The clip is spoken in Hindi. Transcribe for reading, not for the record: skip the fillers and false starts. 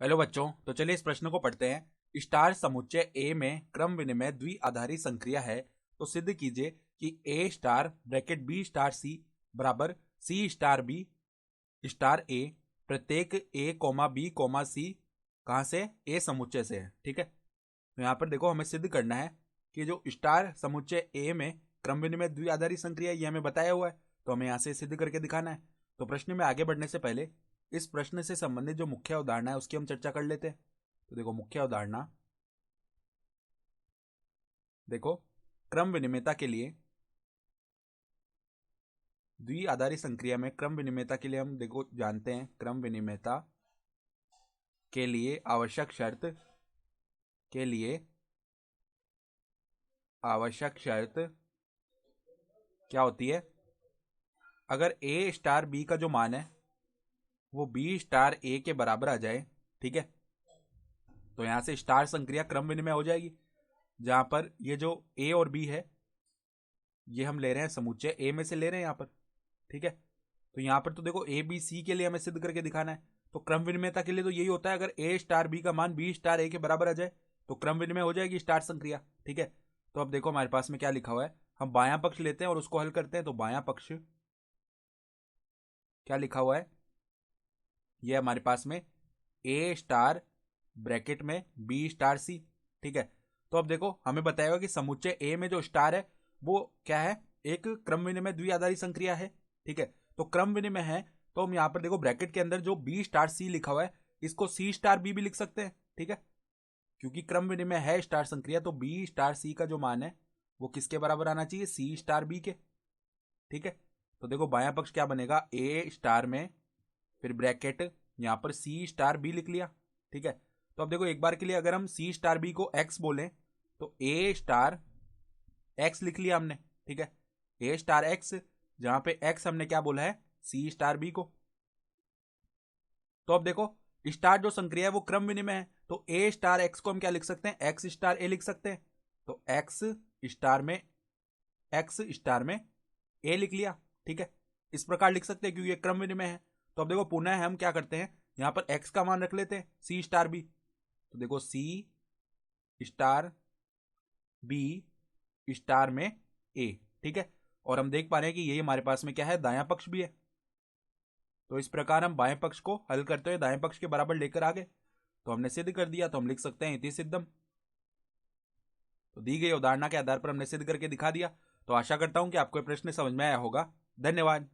हेलो बच्चों, तो चलिए इस प्रश्न को पढ़ते हैं। स्टार समुच्चय ए में क्रम विनिमय द्विआधारी संक्रिया है, तो सिद्ध कीजिए कि ए star bracket B star c बराबर सी स्टार बी स्टार ए प्रत्येक ए कोमा बी कोमा सी कहाँ से ए समुच्चय से है। ठीक है, तो यहाँ पर देखो हमें सिद्ध करना है कि जो स्टार समुच्चय ए में क्रम विनिमय द्विआधारी संक्रिया ये हमें बताया हुआ है, तो हमें यहाँ से सिद्ध करके दिखाना है। तो प्रश्न में आगे बढ़ने से पहले इस प्रश्न से संबंधित जो मुख्य अवधारणा है उसकी हम चर्चा कर लेते हैं। तो देखो मुख्य अवधारणा, देखो क्रम विनिमयता के लिए द्विआधारी संक्रिया में क्रम विनिमयता के लिए हम देखो जानते हैं क्रम विनिमयता के लिए आवश्यक शर्त क्या होती है। अगर ए स्टार बी का जो मान है वो बी स्टार ए के बराबर आ जाए, ठीक है, तो यहां से स्टार संक्रिया क्रम विनिमय हो जाएगी। जहां पर ये जो ए और बी है ये हम ले रहे हैं समुच्चय ए में से ले रहे हैं यहाँ पर। ठीक है, तो यहाँ पर तो देखो ए बी सी के लिए हमें सिद्ध करके दिखाना है, तो क्रम विनिमयता के लिए तो यही होता है, अगर ए स्टार बी का मान बी स्टार ए के बराबर आ जाए तो क्रम विनिमय हो जाएगी स्टार संक्रिया। ठीक है, तो अब देखो हमारे पास में क्या लिखा हुआ है, हम बायां पक्ष लेते हैं और उसको हल करते हैं। तो बायां पक्ष क्या लिखा हुआ है, ये हमारे पास में ए स्टार ब्रैकेट में बी स्टार सी। ठीक है, तो अब देखो हमें बताया कि समुच्चय ए में जो स्टार है वो क्या है, एक क्रम विनिमय द्विआधारी संक्रिया है। ठीक है, तो क्रम विनिमय है तो हम यहाँ पर देखो ब्रैकेट के अंदर जो बी स्टार सी लिखा हुआ है इसको सी स्टार बी भी लिख सकते हैं। ठीक है, क्योंकि क्रम विनिमय है स्टार संक्रिया, तो बी स्टार सी का जो मान है वो किसके बराबर आना चाहिए, सी स्टार बी के। ठीक है, तो देखो बायां पक्ष क्या बनेगा, ए स्टार में फिर ब्रैकेट यहां पर सी स्टार बी लिख लिया। ठीक है, तो अब देखो एक बार के लिए अगर हम सी स्टार बी को एक्स बोले तो ए स्टार एक्स लिख लिया हमने। ठीक है, ए स्टार एक्स, जहां पे एक्स हमने क्या बोला है, सी स्टार बी को। तो अब देखो स्टार जो संक्रिया है वो क्रम विनिमय है, तो ए स्टार एक्स को हम क्या लिख सकते हैं, एक्स स्टार ए लिख सकते हैं। तो स्टार में एक्स स्टार में ए लिख लिया। ठीक है, इस प्रकार लिख सकते हैं क्योंकि ये क्रम विनिमय है। तो अब देखो पुनः हम क्या करते हैं, यहां पर एक्स का मान रख लेते हैं सी स्टार बी। तो देखो सी स्टार बी स्टार में ए। ठीक है, और हम देख पा रहे हैं कि ये हमारे पास में क्या है, दायां पक्ष भी है। तो इस प्रकार हम बाएं पक्ष को हल करते हुए दाएं पक्ष के बराबर लेकर आ गए, तो हमने सिद्ध कर दिया। तो हम लिख सकते हैं इति सिद्धम। तो दी गई उदाहरणा के आधार पर हमने सिद्ध करके दिखा दिया। तो आशा करता हूं कि आपको प्रश्न समझ में आया होगा। धन्यवाद।